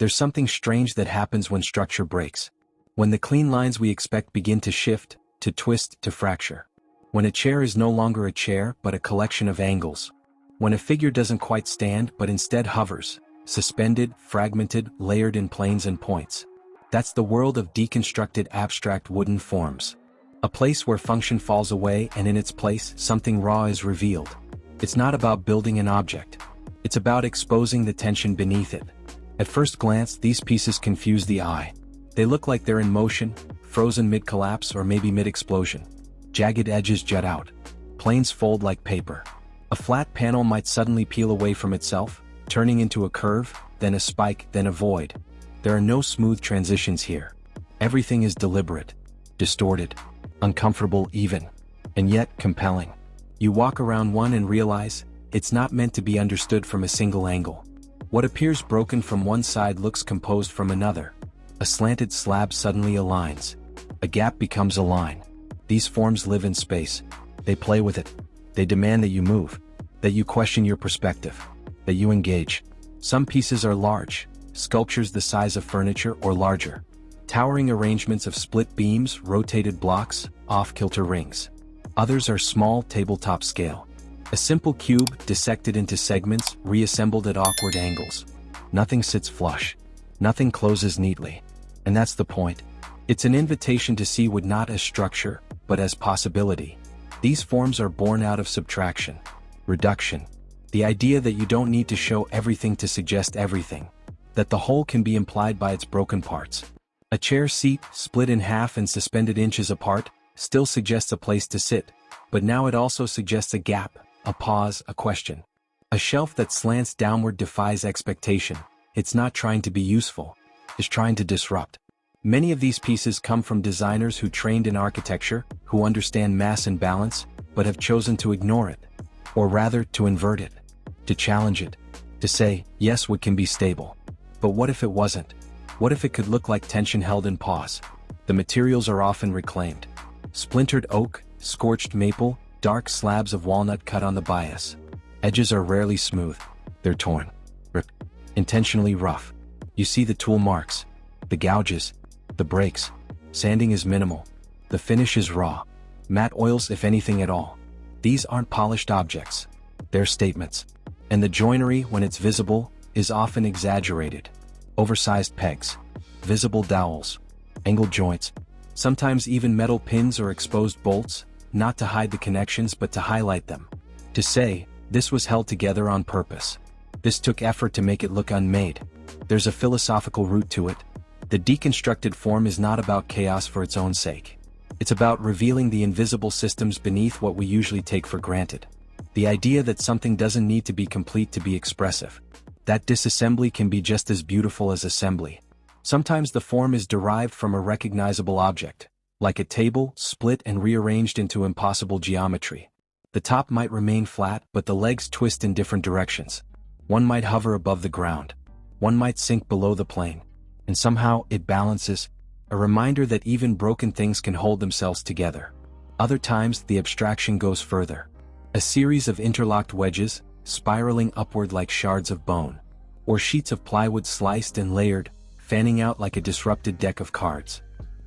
There's something strange that happens when structure breaks. When the clean lines we expect begin to shift, to twist, to fracture. When a chair is no longer a chair but a collection of angles. When a figure doesn't quite stand but instead hovers, suspended, fragmented, layered in planes and points. That's the world of deconstructed abstract wooden forms. A place where function falls away and in its place something raw is revealed. It's not about building an object. It's about exposing the tension beneath it. At first glance, these pieces confuse the eye. They look like they're in motion, frozen mid-collapse or maybe mid-explosion. Jagged edges jut out. Planes fold like paper. A flat panel might suddenly peel away from itself, turning into a curve, then a spike, then a void. There are no smooth transitions here. Everything is deliberate, distorted, uncomfortable even, and yet compelling. You walk around one and realize, it's not meant to be understood from a single angle. What appears broken from one side looks composed from another. A slanted slab suddenly aligns. A gap becomes a line. These forms live in space. They play with it. They demand that you move, that you question your perspective, that you engage. Some pieces are large, sculptures the size of furniture or larger. Towering arrangements of split beams, rotated blocks, off-kilter rings. Others are small, tabletop scale. A simple cube dissected into segments, reassembled at awkward angles. Nothing sits flush. Nothing closes neatly. And that's the point. It's an invitation to see wood not as structure, but as possibility. These forms are born out of subtraction, reduction. The idea that you don't need to show everything to suggest everything. That the whole can be implied by its broken parts. A chair seat, split in half and suspended inches apart, still suggests a place to sit, but now it also suggests a gap, a pause, a question. A shelf that slants downward defies expectation. It's not trying to be useful. It's trying to disrupt. Many of these pieces come from designers who trained in architecture, who understand mass and balance, but have chosen to ignore it. Or rather, to invert it. To challenge it. To say, yes, wood can be stable. But what if it wasn't? What if it could look like tension held in pause? The materials are often reclaimed. Splintered oak, scorched maple, dark slabs of walnut cut on the bias. Edges are rarely smooth. They're torn. Ripped. Intentionally rough. You see the tool marks. The gouges. The breaks. Sanding is minimal. The finish is raw. Matte oils if anything at all. These aren't polished objects. They're statements. And the joinery, when it's visible, is often exaggerated. Oversized pegs. Visible dowels. Angled joints. Sometimes even metal pins or exposed bolts, not to hide the connections but to highlight them. To say, this was held together on purpose. This took effort to make it look unmade. There's a philosophical root to it. The deconstructed form is not about chaos for its own sake. It's about revealing the invisible systems beneath what we usually take for granted. The idea that something doesn't need to be complete to be expressive. That disassembly can be just as beautiful as assembly. Sometimes the form is derived from a recognizable object, like a table, split and rearranged into impossible geometry. The top might remain flat, but the legs twist in different directions. One might hover above the ground. One might sink below the plane. And somehow it balances, a reminder that even broken things can hold themselves together. Other times the abstraction goes further. A series of interlocked wedges, spiraling upward like shards of bone. Or sheets of plywood sliced and layered, fanning out like a disrupted deck of cards.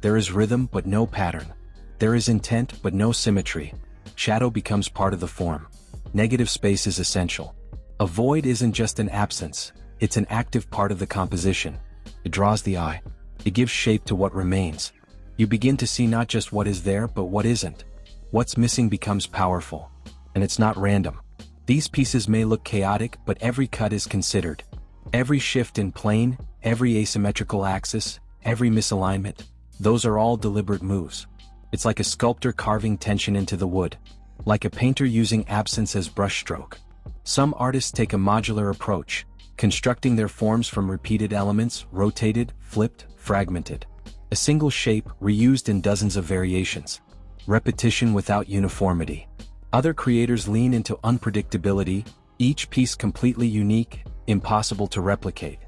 There is rhythm but no pattern. There is intent but no symmetry. Shadow becomes part of the form. Negative space is essential. A void isn't just an absence, it's an active part of the composition. It draws the eye. It gives shape to what remains. You begin to see not just what is there but what isn't. What's missing becomes powerful. And it's not random. These pieces may look chaotic, but every cut is considered. Every shift in plane, every asymmetrical axis, every misalignment, those are all deliberate moves. It's like a sculptor carving tension into the wood. Like a painter using absence as brushstroke. Some artists take a modular approach, constructing their forms from repeated elements, rotated, flipped, fragmented. A single shape, reused in dozens of variations. Repetition without uniformity. Other creators lean into unpredictability, each piece completely unique, impossible to replicate.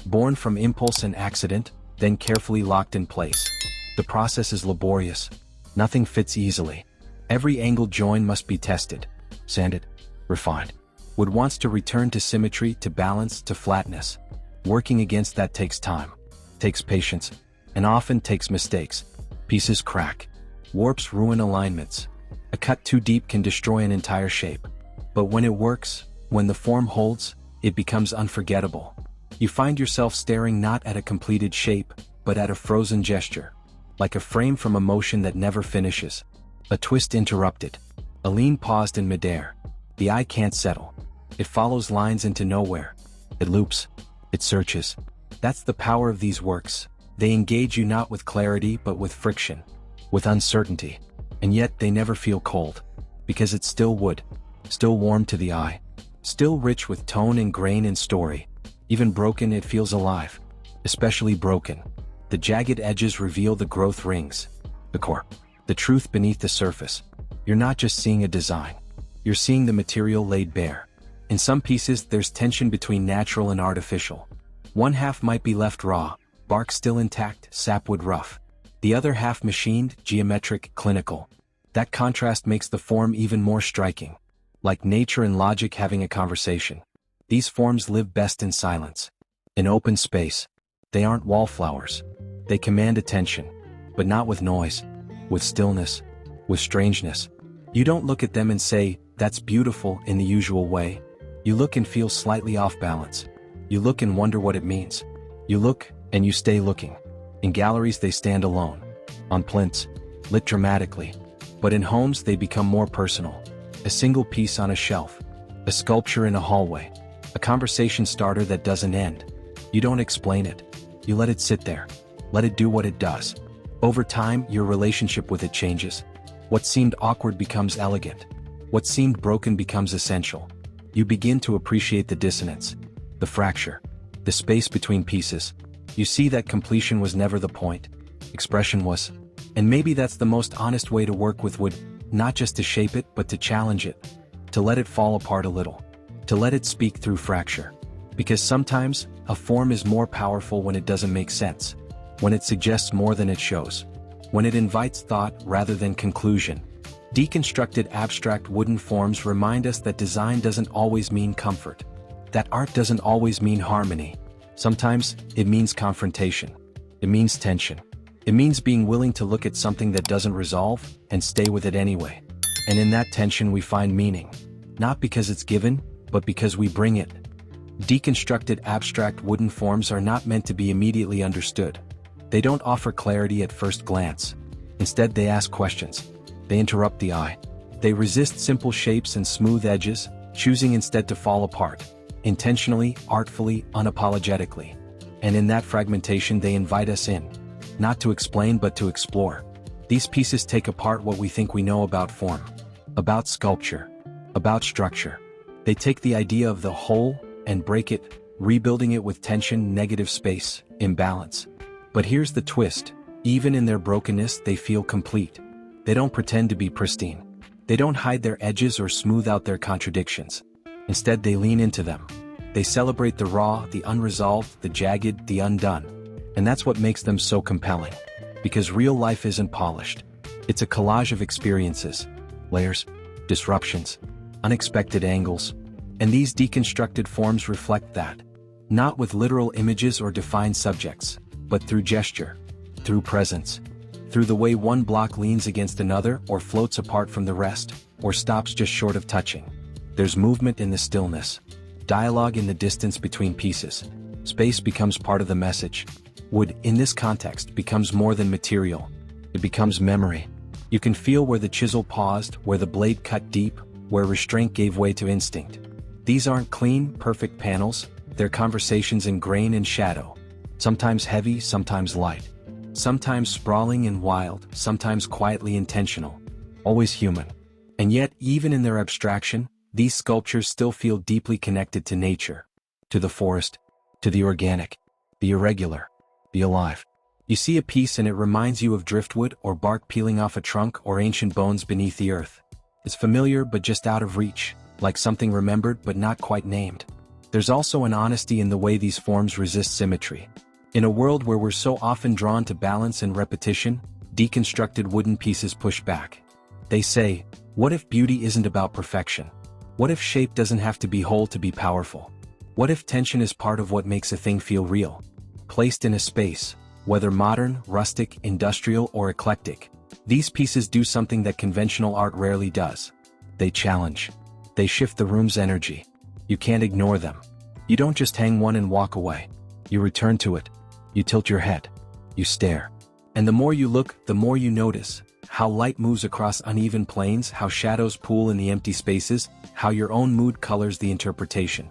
Born from impulse and accident, then carefully locked in place. The process is laborious. Nothing fits easily. Every angled join must be tested, sanded, refined. Wood wants to return to symmetry, to balance, to flatness. Working against that takes time, takes patience, and often takes mistakes. Pieces crack. Warps ruin alignments. A cut too deep can destroy an entire shape. But when it works, when the form holds, it becomes unforgettable. You find yourself staring not at a completed shape, but at a frozen gesture. Like a frame from a motion that never finishes. A twist interrupted. A lean paused in midair. The eye can't settle. It follows lines into nowhere. It loops. It searches. That's the power of these works. They engage you not with clarity but with friction. With uncertainty. And yet they never feel cold. Because it's still wood. Still warm to the eye. Still rich with tone and grain and story. Even broken, it feels alive. Especially broken. The jagged edges reveal the growth rings. The core. The truth beneath the surface. You're not just seeing a design. You're seeing the material laid bare. In some pieces, there's tension between natural and artificial. One half might be left raw, bark still intact, sapwood rough. The other half machined, geometric, clinical. That contrast makes the form even more striking. Like nature and logic having a conversation. These forms live best in silence. In open space. They aren't wallflowers. They command attention. But not with noise. With stillness. With strangeness. You don't look at them and say, "That's beautiful," in the usual way. You look and feel slightly off balance. You look and wonder what it means. You look, and you stay looking. In galleries they stand alone. On plinths. Lit dramatically. But in homes they become more personal. A single piece on a shelf. A sculpture in a hallway. A conversation starter that doesn't end. You don't explain it. You let it sit there. Let it do what it does. Over time, your relationship with it changes. What seemed awkward becomes elegant. What seemed broken becomes essential. You begin to appreciate the dissonance. The fracture. The space between pieces. You see that completion was never the point. Expression was. And maybe that's the most honest way to work with wood, not just to shape it but to challenge it. To let it fall apart a little. To let it speak through fracture. Because sometimes, a form is more powerful when it doesn't make sense. When it suggests more than it shows. When it invites thought rather than conclusion. Deconstructed abstract wooden forms remind us that design doesn't always mean comfort. That art doesn't always mean harmony. Sometimes, it means confrontation. It means tension. It means being willing to look at something that doesn't resolve, and stay with it anyway. And in that tension we find meaning. Not because it's given, but because we bring it. Deconstructed abstract wooden forms are not meant to be immediately understood. They don't offer clarity at first glance. Instead they ask questions. They interrupt the eye. They resist simple shapes and smooth edges, choosing instead to fall apart. Intentionally, artfully, unapologetically. And in that fragmentation they invite us in. Not to explain but to explore. These pieces take apart what we think we know about form. About sculpture. About structure. They take the idea of the whole, and break it, rebuilding it with tension, negative space, imbalance. But here's the twist. Even in their brokenness they feel complete. They don't pretend to be pristine. They don't hide their edges or smooth out their contradictions. Instead they lean into them. They celebrate the raw, the unresolved, the jagged, the undone. And that's what makes them so compelling. Because real life isn't polished. It's a collage of experiences. Layers. Disruptions. Unexpected angles. And these deconstructed forms reflect that. Not with literal images or defined subjects, but through gesture. Through presence. Through the way one block leans against another or floats apart from the rest, or stops just short of touching. There's movement in the stillness. Dialogue in the distance between pieces. Space becomes part of the message. Wood, in this context, becomes more than material. It becomes memory. You can feel where the chisel paused, where the blade cut deep, where restraint gave way to instinct. These aren't clean, perfect panels, they're conversations in grain and shadow. Sometimes heavy, sometimes light. Sometimes sprawling and wild, sometimes quietly intentional. Always human. And yet, even in their abstraction, these sculptures still feel deeply connected to nature. To the forest. To the organic. The irregular. The alive. You see a piece and it reminds you of driftwood or bark peeling off a trunk or ancient bones beneath the earth. It's familiar but just out of reach, like something remembered but not quite named. There's also an honesty in the way these forms resist symmetry. In a world where we're so often drawn to balance and repetition, deconstructed wooden pieces push back. They say, what if beauty isn't about perfection? What if shape doesn't have to be whole to be powerful? What if tension is part of what makes a thing feel real? Placed in a space, whether modern, rustic, industrial, or eclectic, these pieces do something that conventional art rarely does. They challenge. They shift the room's energy. You can't ignore them. You don't just hang one and walk away. You return to it. You tilt your head. You stare. And the more you look, the more you notice how light moves across uneven planes, how shadows pool in the empty spaces, how your own mood colors the interpretation.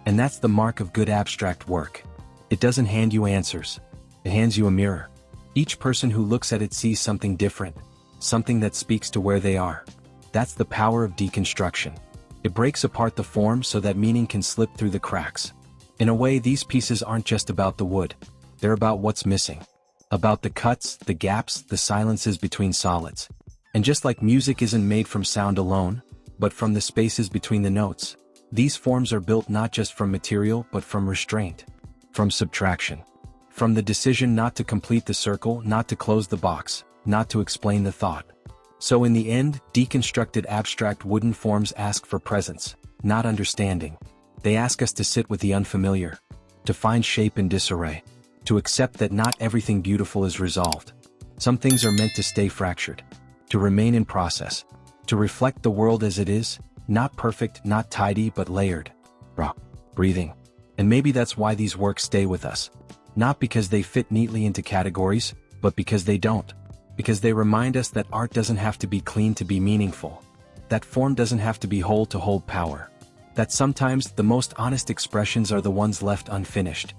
And that's the mark of good abstract work. It doesn't hand you answers. It hands you a mirror. Each person who looks at it sees something different, something that speaks to where they are. That's the power of deconstruction. It breaks apart the form so that meaning can slip through the cracks. In a way, these pieces aren't just about the wood. They're about what's missing. About the cuts, the gaps, the silences between solids. And just like music isn't made from sound alone, but from the spaces between the notes, these forms are built not just from material but from restraint, from subtraction, from the decision not to complete the circle, not to close the box, not to explain the thought. So in the end, deconstructed abstract wooden forms ask for presence, not understanding. They ask us to sit with the unfamiliar, to find shape in disarray, to accept that not everything beautiful is resolved. Some things are meant to stay fractured, to remain in process, to reflect the world as it is, not perfect, not tidy, but layered, raw, breathing. And maybe that's why these works stay with us. Not because they fit neatly into categories, but because they don't. Because they remind us that art doesn't have to be clean to be meaningful. That form doesn't have to be whole to hold power. That sometimes the most honest expressions are the ones left unfinished.